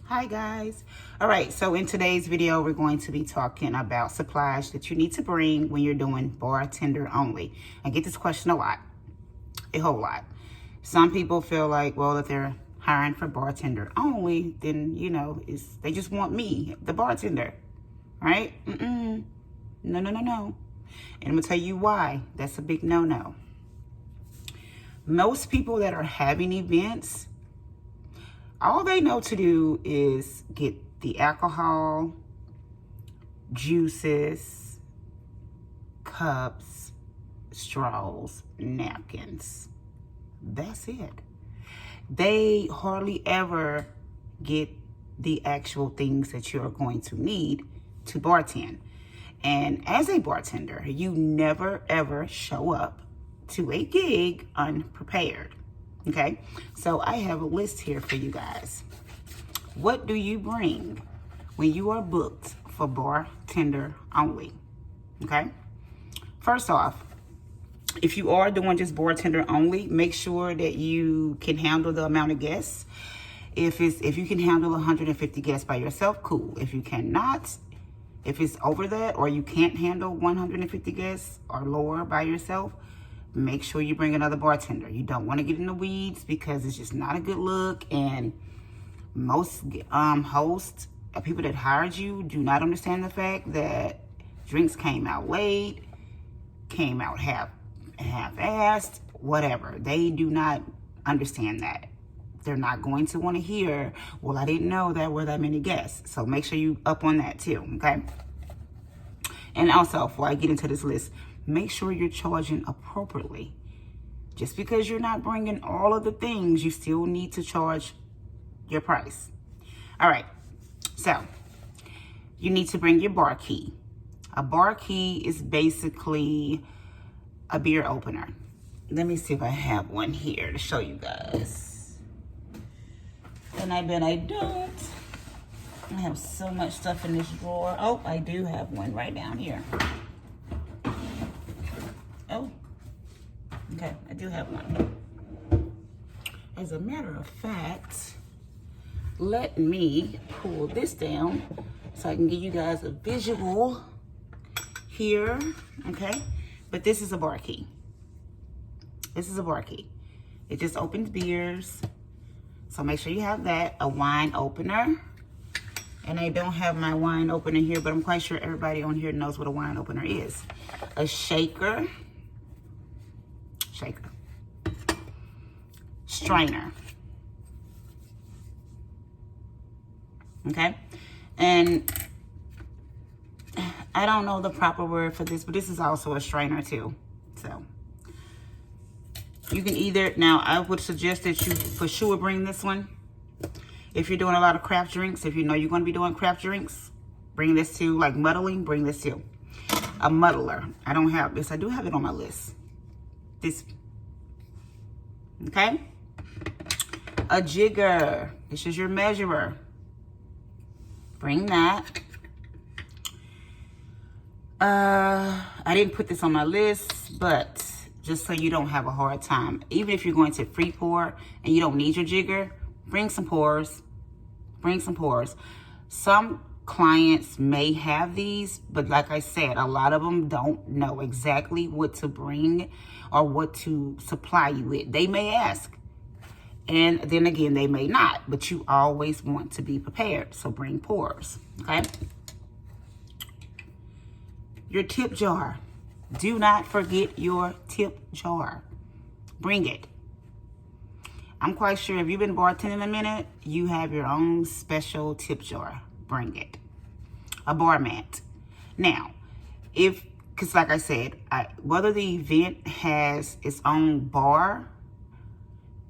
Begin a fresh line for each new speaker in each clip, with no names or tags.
Hi guys. All right, so in today's video we're going to be talking about supplies that you need to bring when you're doing bartender only. I get this question a whole lot. Some people feel like, well, if they're hiring for bartender only, then they just want me, the bartender, right? No. And I'm gonna tell you why that's a big no. Most people that are having events, all they know to do is get the alcohol, juices, cups, straws, napkins. That's it. They hardly ever get the actual things that you're going to need to bartend. And as a bartender, you never ever show up to a gig unprepared. Okay, so I have a list here for you guys. What do you bring when you are booked for bartender only? Okay, first off, if you are doing just bartender only, make sure that you can handle the amount of guests. If you can handle 150 guests by yourself, cool. If you cannot, if it's over that or you can't handle 150 guests or lower by yourself, make sure you bring another bartender. You don't want to get in the weeds because it's just not a good look. And most hosts, people that hired you, do not understand the fact that drinks came out late, came out half-assed, whatever. They do not understand that. They're not going to want to hear, well, I didn't know there were that many guests. So make sure you up on that too, okay? And also, before I get into this list, make sure you're charging appropriately. Just because you're not bringing all of the things, you still need to charge your price. All right, so you need to bring your bar key. A bar key is basically a beer opener. Let me see if I have one here to show you guys. And I bet I don't. I have so much stuff in this drawer. Oh, I do have one right down here. Oh, okay, I do have one. As a matter of fact, let me pull this down so I can give you guys a visual here, okay? But this is a bar key. This is a bar key. It just opens beers. So make sure you have that. A wine opener. And I don't have my wine opener here, but I'm quite sure everybody on here knows what a wine opener is. A shaker. Strainer. Okay? And I don't know the proper word for this, but this is also a strainer too. So you can either, now I would suggest that you for sure bring this one. If you're doing a lot of craft drinks, if you know you're going to be doing craft drinks, bring this too. Like muddling, bring this too. A muddler. I don't have this. I do have it on my list. This. Okay? A jigger. This is your measurer. Bring that. I didn't put this on my list, but just so you don't have a hard time, even if you're going to free pour and you don't need your jigger, bring some pours. Bring some pours. Some clients may have these, but like I said, a lot of them don't know exactly what to bring or what to supply you with. They may ask, and then again, they may not, but you always want to be prepared. So bring pours, okay? Your tip jar. Do not forget your tip jar. Bring it. I'm quite sure if you've been bartending a minute, you have your own special tip jar. Bring it. A bar mat. Now, because like I said, whether the event has its own bar,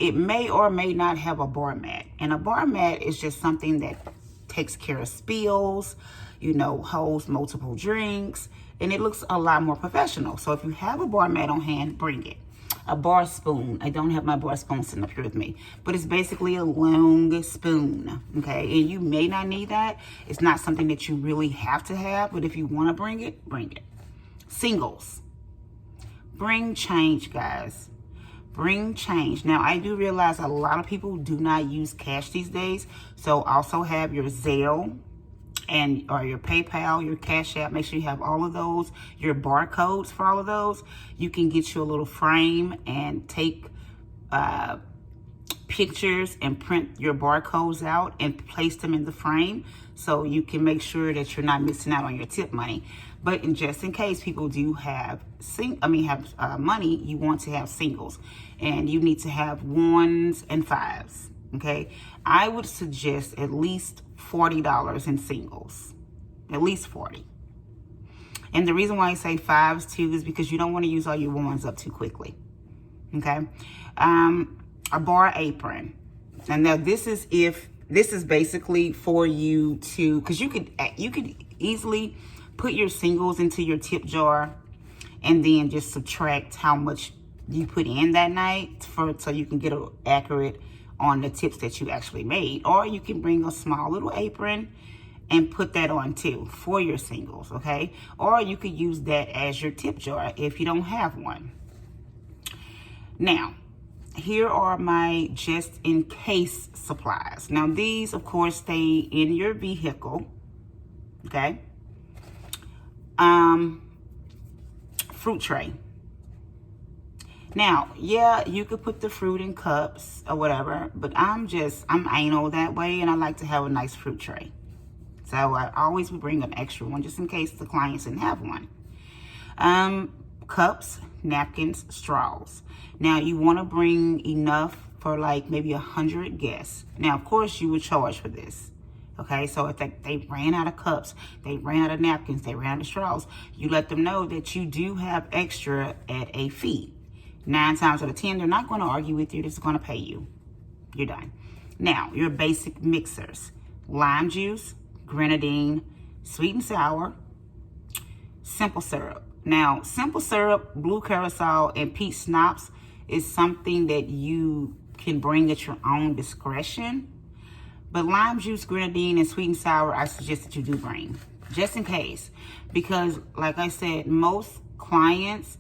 it may or may not have a bar mat. And a bar mat is just something that takes care of spills, holds multiple drinks, and it looks a lot more professional. So if you have a bar mat on hand, bring it. A bar spoon. I don't have my bar spoon sitting up here with me, but it's basically a long spoon, okay? And you may not need that. It's not something that you really have to have, but if you want to bring it, bring it. Singles. Bring change, guys. Bring change. Now, I do realize a lot of people do not use cash these days. So also have your Zelle or your PayPal, your Cash App. Make sure you have all of those, your barcodes for all of those. You can get you a little frame and take pictures and print your barcodes out and place them in the frame so you can make sure that you're not missing out on your tip money. But just in case people do have money, you want to have singles, and you need to have 1s and 5s. Okay, I would suggest at least $40 in singles, at least 40. And the reason why I say 5s too is because you don't want to use all your 1s up too quickly. Okay, a bar apron. And now this is basically for you to, because you could easily put your singles into your tip jar and then just subtract how much you put in that night so you can get accurate on the tips that you actually made. Or you can bring a small little apron and put that on too for your singles, okay? Or you could use that as your tip jar if you don't have one. Now, here are my just in case supplies. Now, these, of course, stay in your vehicle, okay? Fruit tray. Now, yeah, you could put the fruit in cups or whatever, but I'm anal that way, and I like to have a nice fruit tray. So I always would bring an extra one just in case the clients didn't have one. Cups, napkins, straws. Now, you want to bring enough for like maybe 100 guests. Now, of course, you would charge for this. Okay, so if they ran out of cups, they ran out of napkins, they ran out of straws, you let them know that you do have extra at a fee. 9 times out of 10, they're not going to argue with you. They're just going to pay you. You're done. Now, your basic mixers. Lime juice, grenadine, sweet and sour, simple syrup. Now, simple syrup, blue curacao, and peach schnapps is something that you can bring at your own discretion. But lime juice, grenadine, and sweet and sour, I suggest that you do bring, just in case. Because, like I said, most clients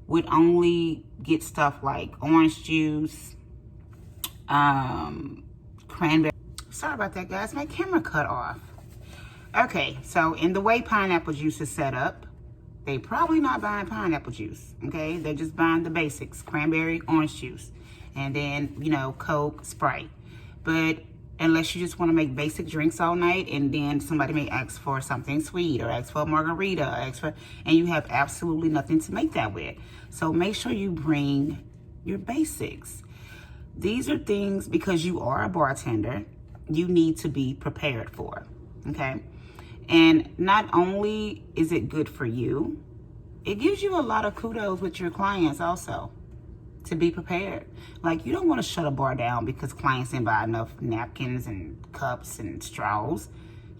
would only get stuff like orange juice, cranberry. Sorry about that, guys. My camera cut off. Okay, so in the way pineapple juice is set up, they probably not buying pineapple juice, okay? They're just buying the basics, cranberry, orange juice, and then, Coke, Sprite. But unless you just want to make basic drinks all night, and then somebody may ask for something sweet or ask for a margarita, and you have absolutely nothing to make that with. So make sure you bring your basics. These are things, because you are a bartender, you need to be prepared for, okay? And not only is it good for you, it gives you a lot of kudos with your clients also, to be prepared. Like, you don't want to shut a bar down because clients didn't buy enough napkins and cups and straws.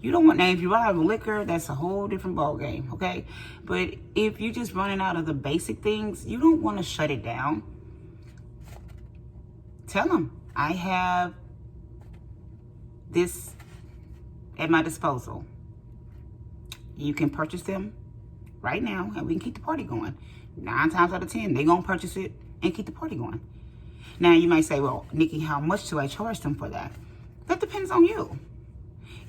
You don't want, now if you buy liquor, that's a whole different ball game, okay? But if you're just running out of the basic things, you don't want to shut it down. Tell them, I have this at my disposal. You can purchase them right now, and we can keep the party going. 9 times out of 10, they're going to purchase it and keep the party going. Now, you might say, well, Nikki, how much do I charge them for that? That depends on you.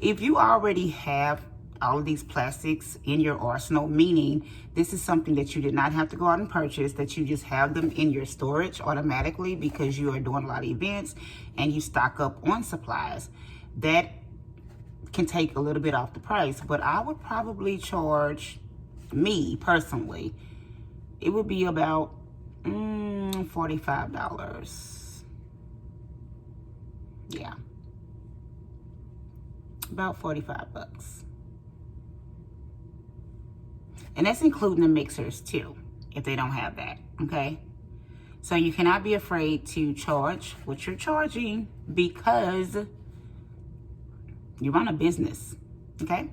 If you already have all of these plastics in your arsenal, meaning this is something that you did not have to go out and purchase, that you just have them in your storage automatically because you are doing a lot of events and you stock up on supplies, that can take a little bit off the price. But I would probably charge, me personally, it would be about $45. Yeah, about 45 bucks. And that's including the mixers too, if they don't have that, okay? So you cannot be afraid to charge what you're charging, because you run a business, okay?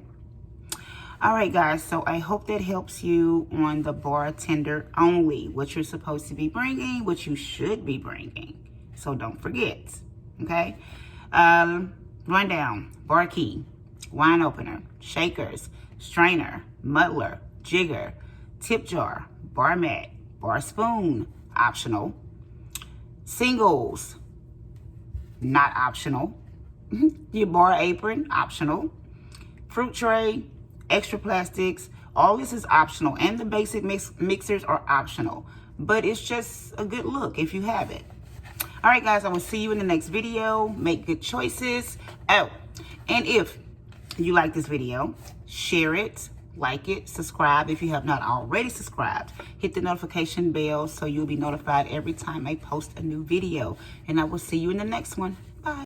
All right, guys, so I hope that helps you on the bartender only, what you're supposed to be bringing, what you should be bringing. So don't forget, okay? Rundown: bar key, wine opener, shakers, strainer, muddler, jigger, tip jar, bar mat, bar spoon, optional, Singles, not optional. Your bar apron, optional. Fruit tray, extra plastics, all this is optional. And the basic mixers are optional. But it's just a good look if you have it. All right, guys, I will see you in the next video. Make good choices. Oh, and if you like this video, share it, like it, subscribe if you have not already subscribed. Hit the notification bell so you'll be notified every time I post a new video. And I will see you in the next one.